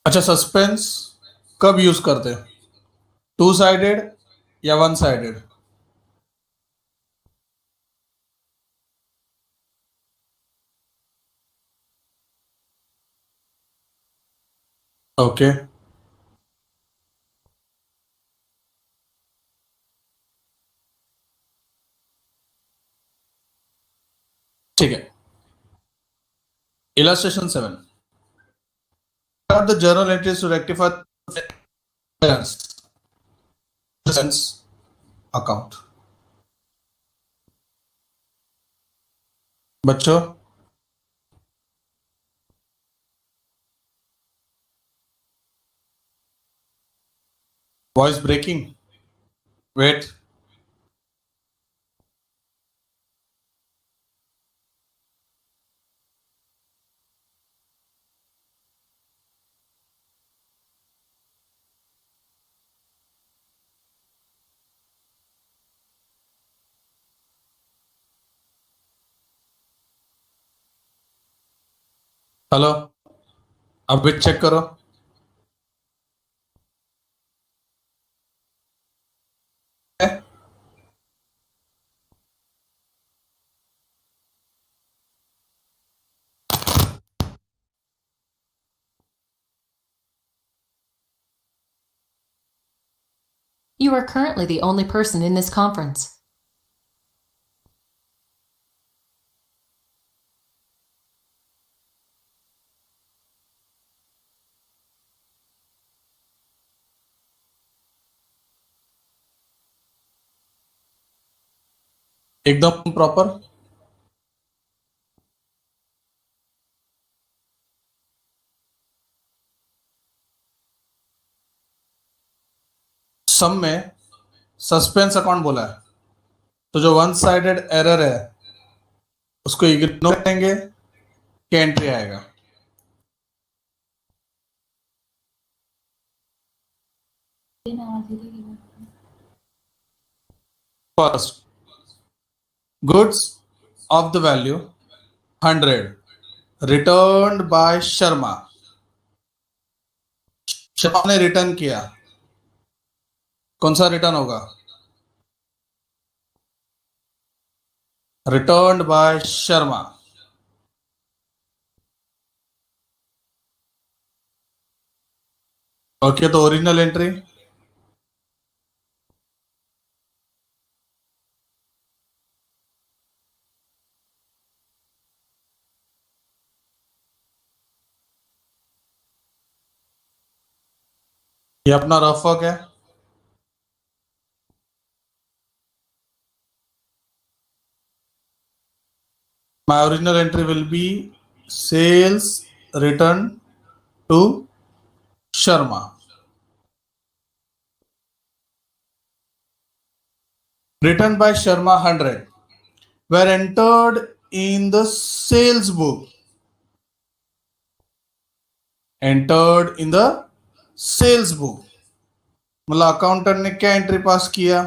अच्छा, सस्पेंस कब यूज करते हैं? टू साइडेड या वन साइडेड? ओके, ठीक है। Illustration 7 are the journal entries to rectify errors sense account। बच्चों, वॉइस ब्रेकिंग। वेट। हेलो, अब भी चेक करो। You are currently the only person in this conference. एकदम प्रॉपर। सम में सस्पेंस अकाउंट बोला है, तो जो वन साइडेड एरर है उसको इग्नोर करेंगे, क्या एंट्री आएगा? First, goods of the value 100 return by Sharma. Sharma ने रिटर्न किया, कौन सा रिटर्न होगा? Return by Sharma. ओके, तो ओरिजिनल एंट्री ये अपना रफ वर्क है। My original entry will be sales return to Sharma. Written by Sharma 100 were entered in the sales book. Entered in the sales book मतलब accountant ने क्या entry pass किया?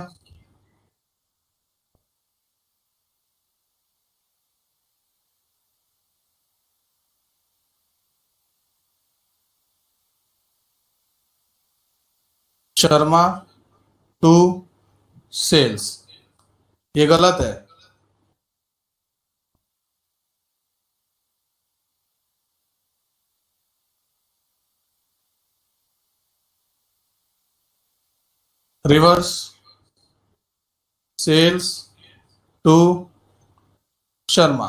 Sharma to sales. ये गलत है। Reverse, sales to Sharma.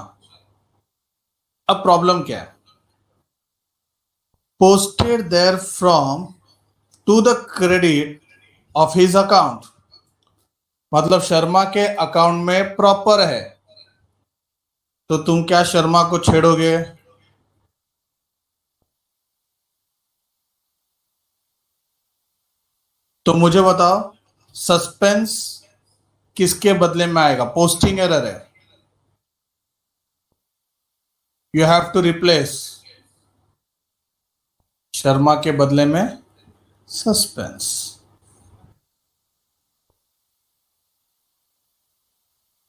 अब problem क्या है? Posted there from to the credit of his account मतलब शर्मा के अकाउंट में प्रॉपर है, तो तुम क्या शर्मा को छेड़ोगे? तो मुझे बताओ, सस्पेंस किसके बदले में आएगा? पोस्टिंग एरर है, you have to replace Sharma के बदले में सस्पेंस।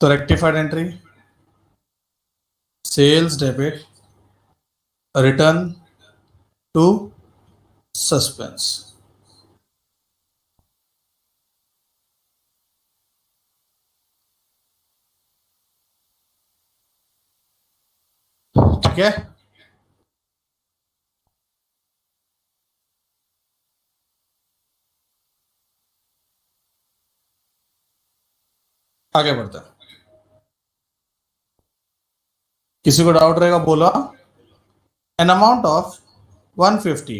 तो rectified entry sales debit return to suspense. ठीक है, आगे बढ़ते हैं। किसी को डाउट रहेगा बोला। An amount of 150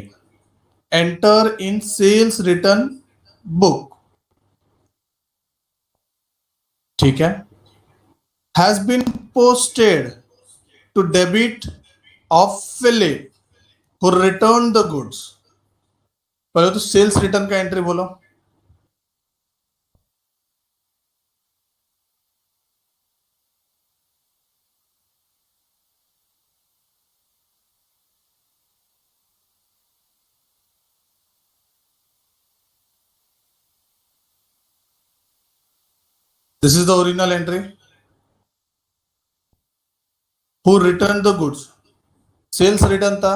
enter in sales return book, ठीक है, has been posted to debit of Philip who return the goods. पहले तो सेल्स रिटर्न का एंट्री बोलो। This is the original entry. Who return the goods, sales return था,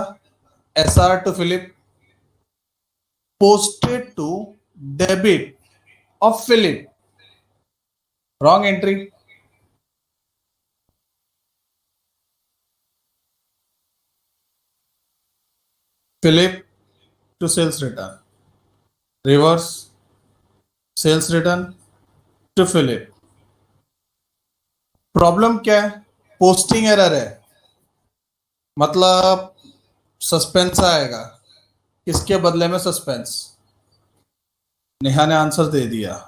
SR to Philip, posted to debit of Philip, wrong entry. Philip to sales return, reverse, sales return to Philip. Problem क्या है? Posting error है, मतलब suspense आएगा। किसके बदले में suspense? Neha ने आंसर दे दिया।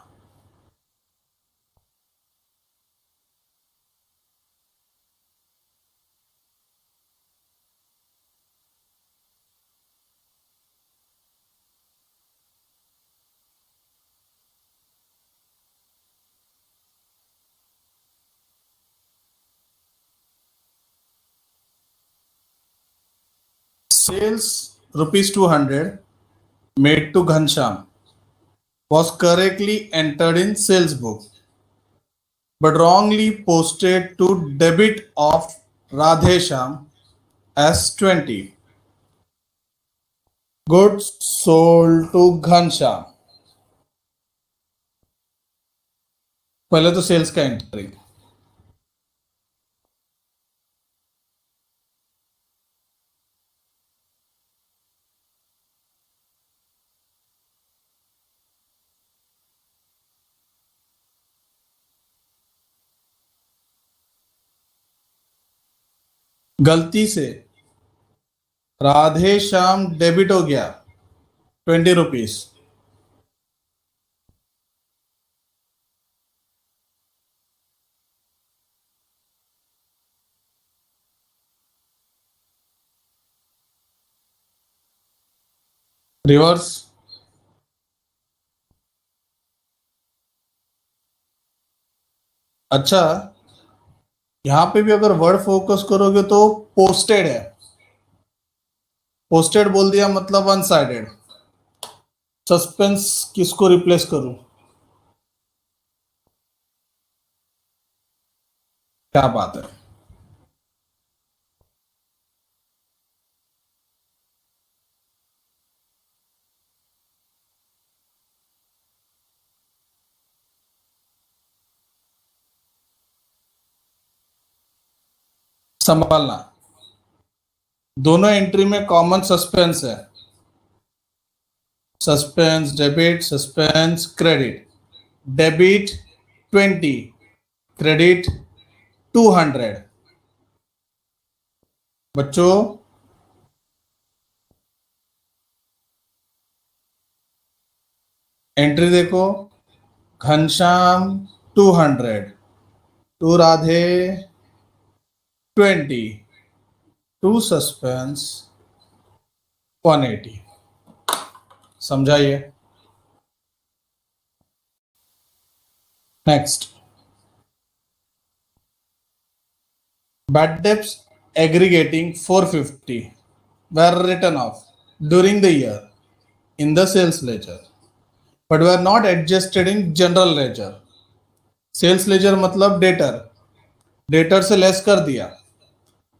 Sales rupees 200 made to Ghansham was correctly entered in sales book but wrongly posted to debit of Radhesham as 20. Goods sold to Ghansham. पहले तो सेल्स का एंट्री। गलती से राधे श्याम डेबिट हो गया 20 रुपीज। रिवर्स, अच्छा यहां पे भी अगर वर्ड फोकस करोगे तो पोस्टेड है, पोस्टेड बोल दिया मतलब वन साइडेड। सस्पेंस किसको रिप्लेस करूं? क्या बात है। संभालना, दोनों एंट्री में कॉमन सस्पेंस है। Suspense debit, suspense credit. Debit 20, credit 200। बच्चों एंट्री देखो, Ghanshyam 200 to Radhe 20 to suspense 180। समझाइए। Next, bad debts aggregating 450 were written off during the year in the sales ledger but were not adjusted in general ledger. Sales ledger मतलब debtor, debtor से less कर दिया।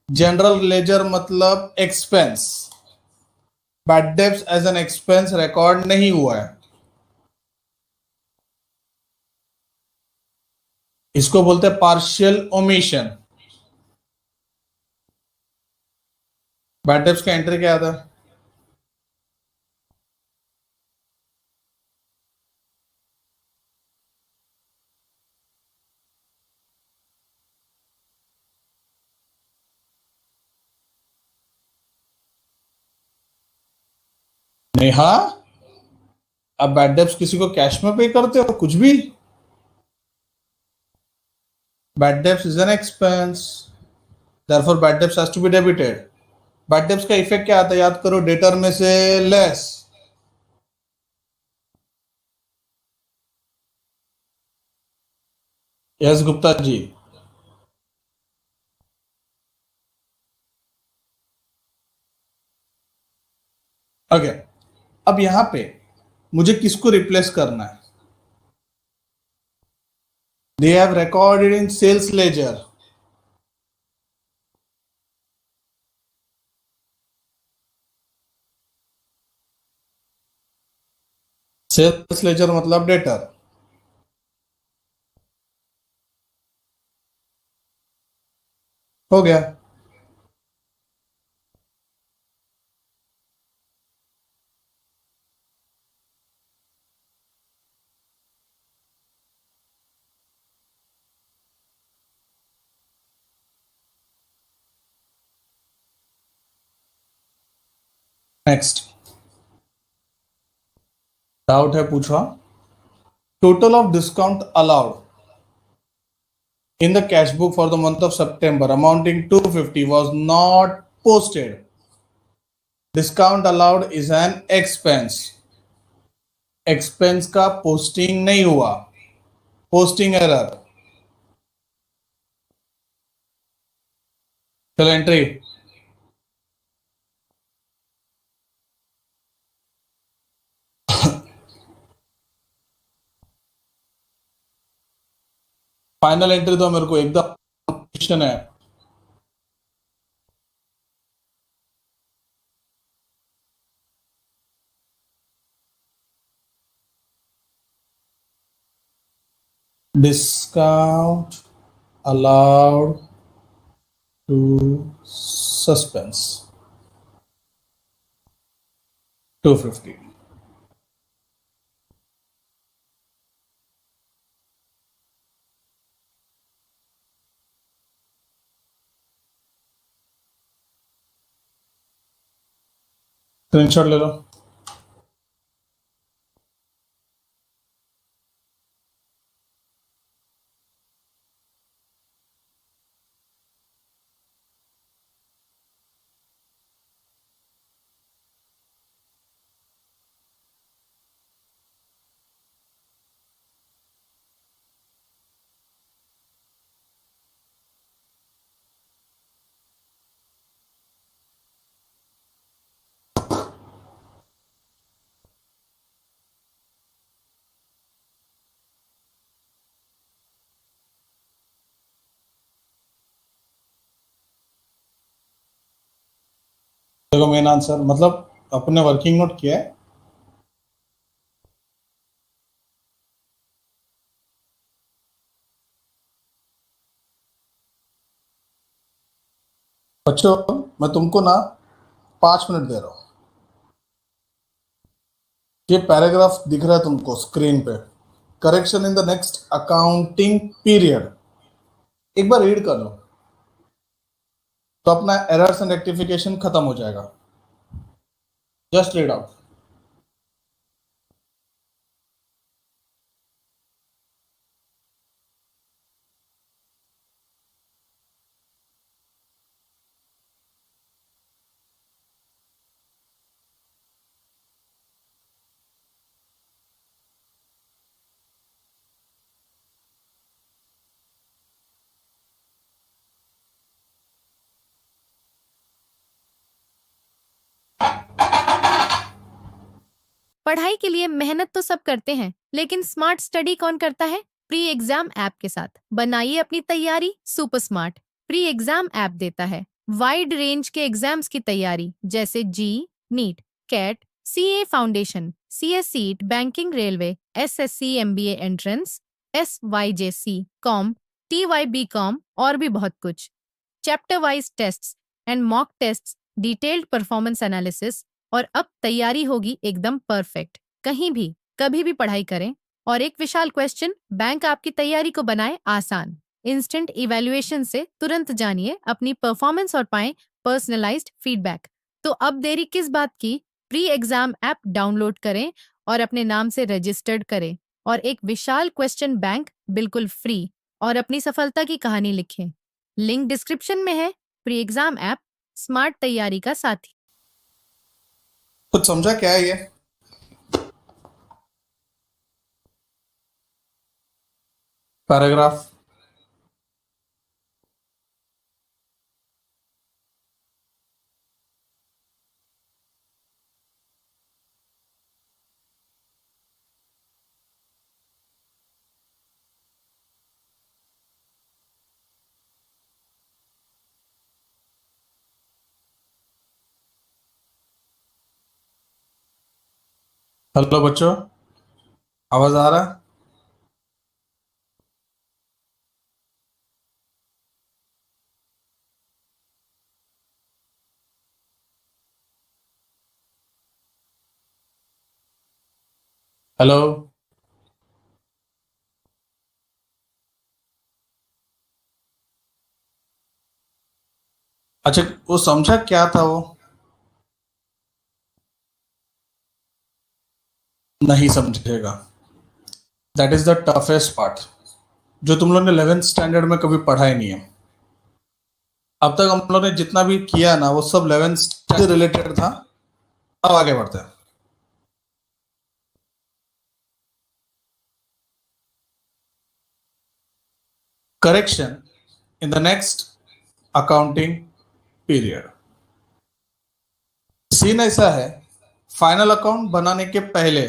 General ledger मतलब expense, bad debts as an expense record नहीं हुआ है, इसको बोलते हैं पार्शियल ओमिशन। बैड डेब्ट्स का एंट्री क्या आता है? नेहा, अब बैड डेब्ट्स किसी को कैश में पे करते हो कुछ भी? Bad debts is an expense, therefore bad debts has to be debited. Bad debts का इफेक्ट क्या आता है? याद करो, डेटर में से less. Yes Gupta ji. Okay, अब यहां पे मुझे किसको रिप्लेस करना है? They have recorded in sales ledger. Sales ledger मतलब डेटर। हो गया। नेक्स्ट डाउट है, पूछा। Total of discount allowed in the cash book for the month of September amounting to 250 was not posted. Discount allowed is an expense. Expense का posting नहीं हुआ, posting error. चलो entry. Final entry दो मेरे को, एकदम क्वेश्चन है। Discount allowed to suspense 250। Screenshot ले लो। देखो मेन आंसर, मतलब अपने वर्किंग नोट किया है। बच्चों, मैं तुमको ना 5 मिनट दे रहा हूं। ये पैराग्राफ दिख रहा है तुमको स्क्रीन पे, correction in the next accounting period, एक बार रीड कर लो तो अपना एरर्स एंड रेक्टिफिकेशन खत्म हो जाएगा। Just read out. पढ़ाई के लिए मेहनत तो सब करते हैं, लेकिन स्मार्ट स्टडी कौन करता है? प्री एग्जाम ऐप के साथ बनाइए अपनी तैयारी super smart. Pre exam app देता है वाइड रेंज के एग्जाम्स की तैयारी, जैसे JEE, NEET, CAT, CA foundation, CS seat, banking, railway, SSC MBA entrance, SYJC com, TYB com और भी बहुत कुछ। Chapter wise tests and mock tests, detailed performance analysis और अब तैयारी होगी एकदम परफेक्ट। कहीं भी कभी भी पढ़ाई करें और एक विशाल क्वेश्चन बैंक आपकी तैयारी को बनाए आसान। इंस्टेंट इवैल्यूएशन से तुरंत जानिए अपनी परफॉर्मेंस और पाएं पर्सनलाइज्ड फीडबैक। तो अब देरी किस बात की? प्री एग्जाम ऐप डाउनलोड करें और अपने नाम से रजिस्टर्ड करें और एक विशाल क्वेश्चन बैंक बिल्कुल फ्री और अपनी सफलता की कहानी लिखें। लिंक डिस्क्रिप्शन में है। प्री एग्जाम ऐप स्मार्ट तैयारी का साथी। कुछ समझा क्या है ये? पैराग्राफ हेलो बच्चों, आवाज आ रहा है? हेलो। अच्छा, वो समझा क्या था वो? नहीं समझेगा। That is the toughest part, जो तुम लोग ने 11th स्टैंडर्ड में कभी पढ़ा ही नहीं है। अब तक हम लोग ने जितना भी किया ना, वो सब 11th स्टैंडर्ड से रिलेटेड था। अब आगे बढ़ते हैं। Correction in the next accounting period. Scene ऐसा है, फाइनल अकाउंट बनाने के पहले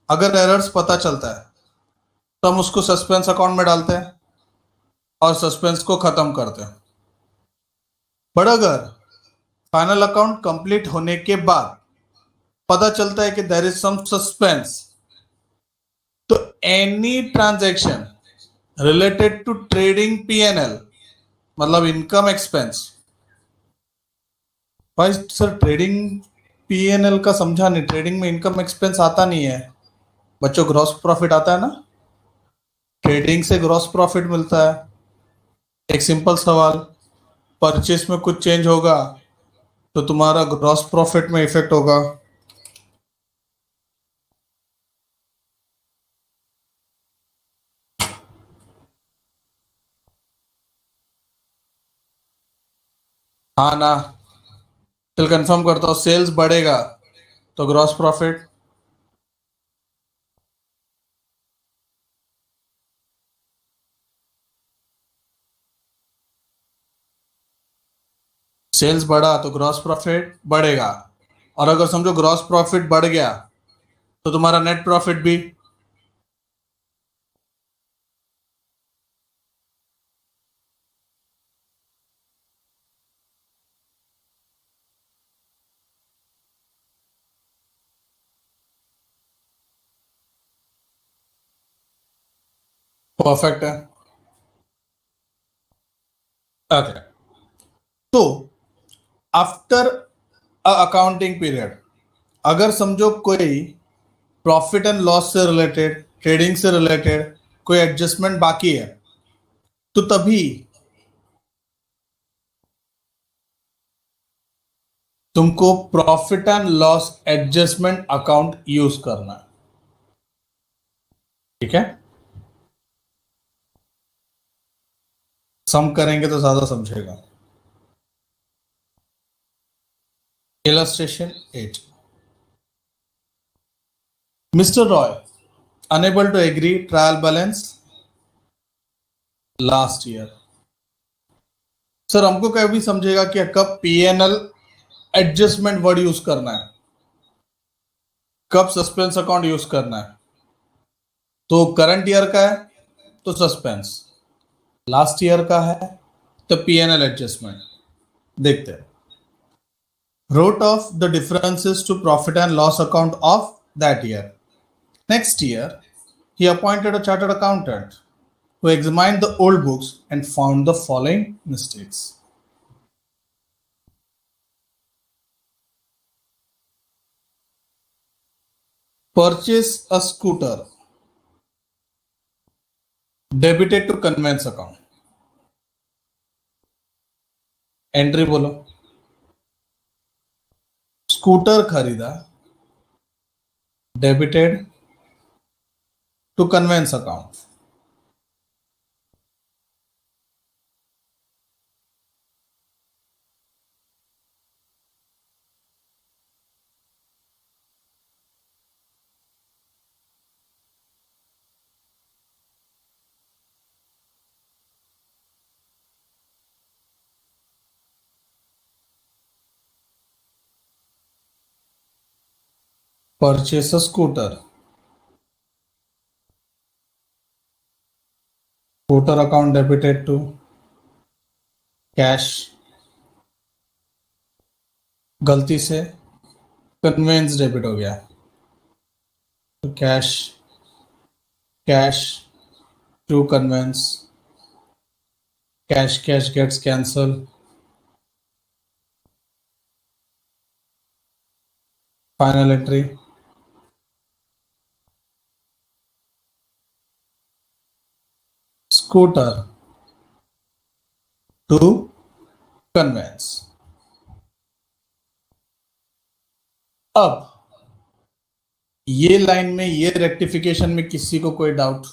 अगर एरर्स पता चलता है तो हम उसको सस्पेंस अकाउंट में डालते हैं और सस्पेंस को खत्म करते हैं। बट अगर फाइनल अकाउंट कंप्लीट होने के बाद पता चलता है कि देयर इज सम सस्पेंस, तो any transaction related to trading P&L, मतलब इनकम एक्सपेंस। भाई सर, ट्रेडिंग P&L का समझा नहीं। ट्रेडिंग में इनकम एक्सपेंस आता नहीं है बच्चों, ग्रॉस प्रॉफिट आता है ना। ट्रेडिंग से ग्रॉस प्रॉफिट मिलता है। एक सिंपल सवाल, परचेस में कुछ चेंज होगा तो तुम्हारा ग्रॉस प्रॉफिट में इफेक्ट होगा। हाँ ना? चल कंफर्म करता हूँ, सेल्स बढ़ेगा तो ग्रॉस प्रॉफिट, सेल्स बढ़ा तो ग्रॉस प्रॉफिट बढ़ेगा। और अगर समझो ग्रॉस प्रॉफिट बढ़ गया तो तुम्हारा नेट प्रॉफिट भी। परफेक्ट है। ओके, तो आफ्टर अकाउंटिंग पीरियड अगर समझो कोई प्रॉफिट एंड लॉस से रिलेटेड, ट्रेडिंग से रिलेटेड कोई एडजस्टमेंट बाकी है, तो तभी तुमको profit and loss adjustment account use करना है। ठीक है, सम करेंगे तो ज्यादा समझेगा। Illustration 8। Mister Roy unable to agree trial balance last year. Sir हमको कभी समझेगा कि कब P&L एडजस्टमेंट वर्ड यूज करना है, कब सस्पेंस अकाउंट यूज करना है। तो करंट ईयर का है तो सस्पेंस, लास्ट ईयर का है तो P&L एडजस्टमेंट। देखते हैं। wrote off the differences to profit and loss account of that year. Next year, he appointed a chartered accountant who examined the old books and found the following mistakes. Purchase a scooter, debited to conveyance account. Entry बोलो. Scooter खरीदा, debited to conveyance account. Purchase a scooter. Scooter account debited to cash. गलती से convince debit हो गया तो cash cash to conveyance. Cash cash gets cancel. Final entry. Scooter to conveyance. अब ये line में ये रेक्टिफिकेशन में किसी को कोई डाउट?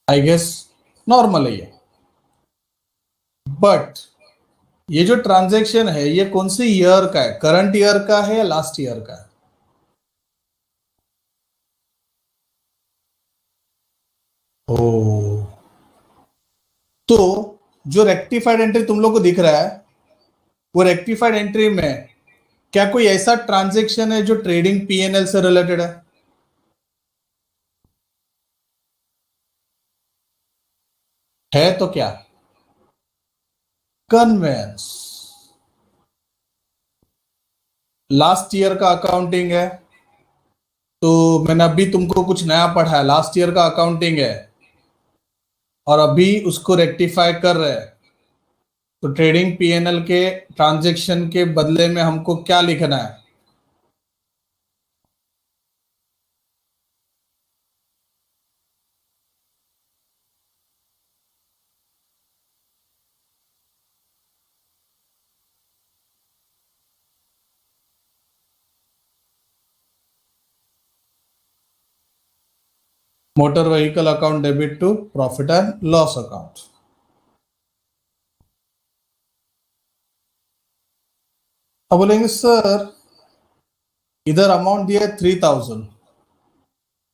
आई गेस नॉर्मल है ये. बट ये जो ट्रांजैक्शन है ये कौन सी ईयर का है? करंट ईयर का है या लास्ट ईयर का है? ओ, तो जो रेक्टिफाइड एंट्री तुम लोग को दिख रहा है वो रेक्टिफाइड एंट्री में क्या कोई ऐसा ट्रांजैक्शन है जो ट्रेडिंग पीएनएल से रिलेटेड है? है तो क्या? कन्वेंस. लास्ट ईयर का अकाउंटिंग है तो मैंने अभी तुमको कुछ नया पढ़ा है. लास्ट ईयर का अकाउंटिंग है और अभी उसको रेक्टिफाई कर रहे हैं तो ट्रेडिंग पीएनएल के ट्रांजैक्शन के बदले में हमको क्या लिखना है? Motor vehicle account debit to profit and loss account. अब बोलेंगे सर इधर अमाउंट दिया है 3000.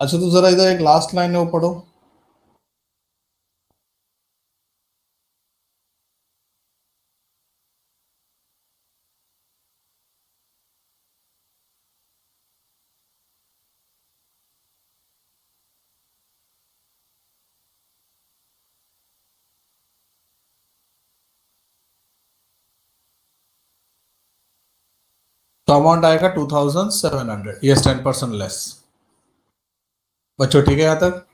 अच्छा तो जरा इधर एक लास्ट लाइन है वो पढ़ो. तो अमाउंट आएगा 2700. Yes 10% less. बच्चों ठीक है यहां तक?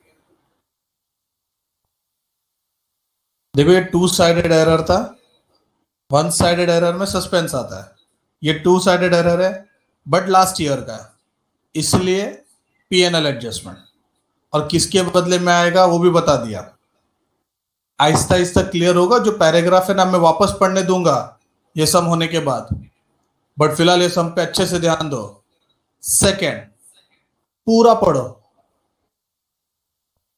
देखो ये टू साइडेड एरर था. वन साइडेड एरर में सस्पेंस आता है. ये टू साइडेड एरर है बट लास्ट ईयर का है इसलिए पीएनएल एडजस्टमेंट. और किसके बदले में आएगा वो भी बता दिया. आहिस्ता आहिस्ता क्लियर होगा. जो पैराग्राफ है ना मैं वापस पढ़ने दूंगा ये सम होने के बाद. बट फिलहाल ये सम पे अच्छे से ध्यान दो. सेकेंड पूरा पढ़ो.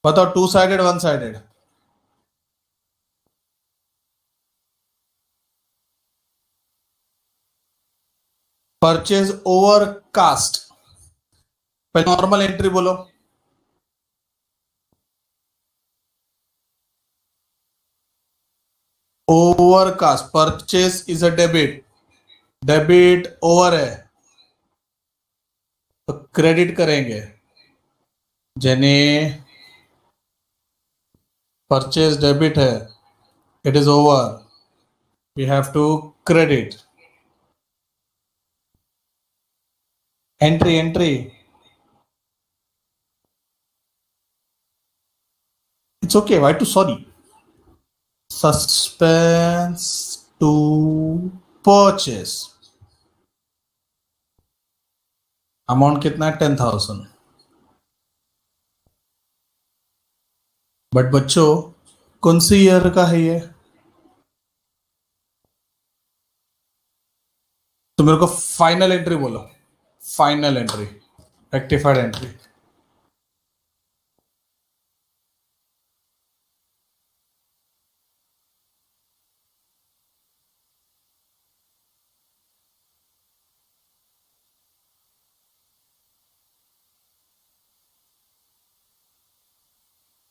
बताओ two sided one sided? Purchase overcast. पहले नॉर्मल एंट्री बोलो. Overcast. Purchase is a debit. Debit over है तो क्रेडिट करेंगे. जेने परचेज डेबिट है, it is over, we have to credit. Entry. It's okay. Why to sorry? Suspense to purchase. Amount कितना है? 10,000. But बच्चों कौन सी ईयर का है ये? तो मेरे को फाइनल एंट्री बोलो. Final entry, rectified entry.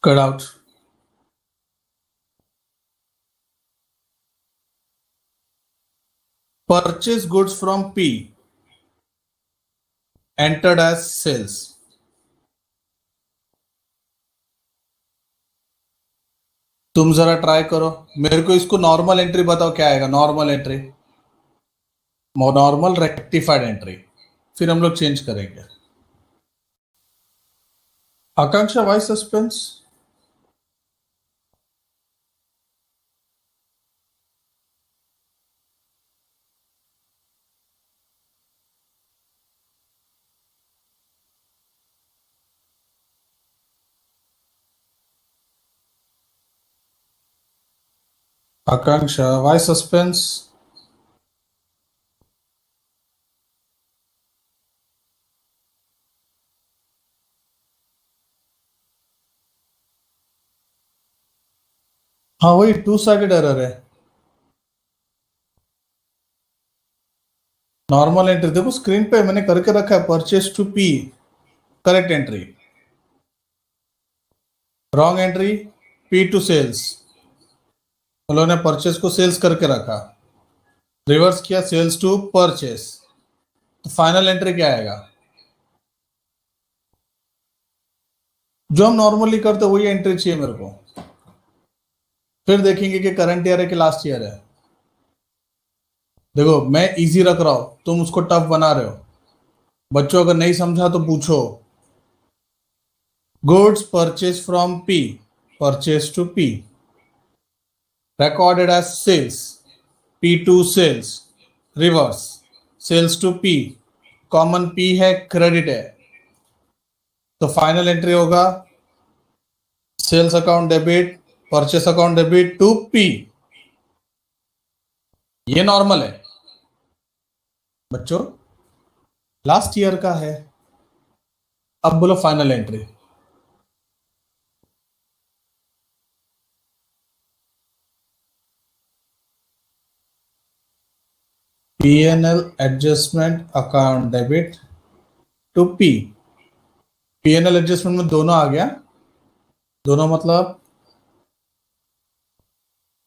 Cut out. Purchase goods from P. Entered as sales. तुम जरा ट्राई करो, मेरे को इसको नॉर्मल एंट्री बताओ क्या आएगा. Normal entry, normal rectified entry, फिर हम लोग चेंज करेंगे. Akanksha, why suspense? Akanksha, why suspense? हाँ वही टू साइडेड एरर है. नॉर्मल एंट्री देखो स्क्रीन पे मैंने करके रखा है. Purchase to P, correct entry. Wrong entry, P to sales. उन्होंने परचेज को सेल्स करके रखा, रिवर्स किया सेल्स टू परचेज. तो फाइनल एंट्री क्या आएगा? जो हम नॉर्मली करते वही एंट्री चाहिए मेरे को. फिर देखेंगे कि करंट ईयर है कि लास्ट ईयर है. देखो मैं इजी रख रहा हूं, तुम उसको टफ बना रहे हो. बच्चों अगर नहीं समझा तो पूछो. Goods purchase from P, purchase to P, recorded as sales, P2 sales, reverse, sales to P, common P है, क्रेडिट है. तो फाइनल एंट्री होगा sales account debit, purchase account debit to P. ये नॉर्मल है बच्चों, लास्ट ईयर का है. अब बोलो final entry. P&L adjustment account debit to P. P&L adjustment में दोनों आ गया. दोनों मतलब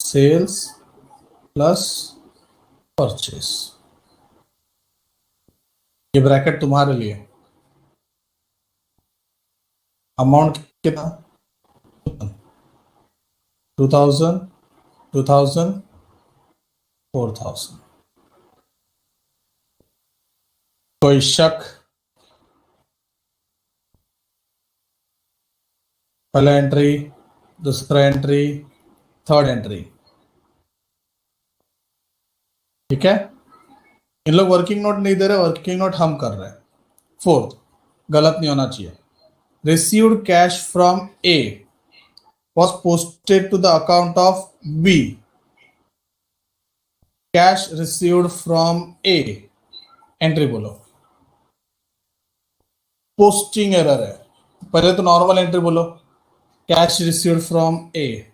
सेल्स प्लस परचेस. ये ब्रैकेट तुम्हारे लिए. अमाउंट कितना? 2000, 2000, 4000. कोई शक? पहला एंट्री, दूसरा एंट्री, थर्ड एंट्री. ठीक है. इन लोग वर्किंग नोट नहीं दे रहे, वर्किंग नोट हम कर रहे हैं. फोर्थ, गलत नहीं होना चाहिए. Received cash from A was posted to the account of B. Cash received from A. Entry बोलो. पोस्टिंग एरर है. पहले तो नॉर्मल एंट्री बोलो. Cash received from A.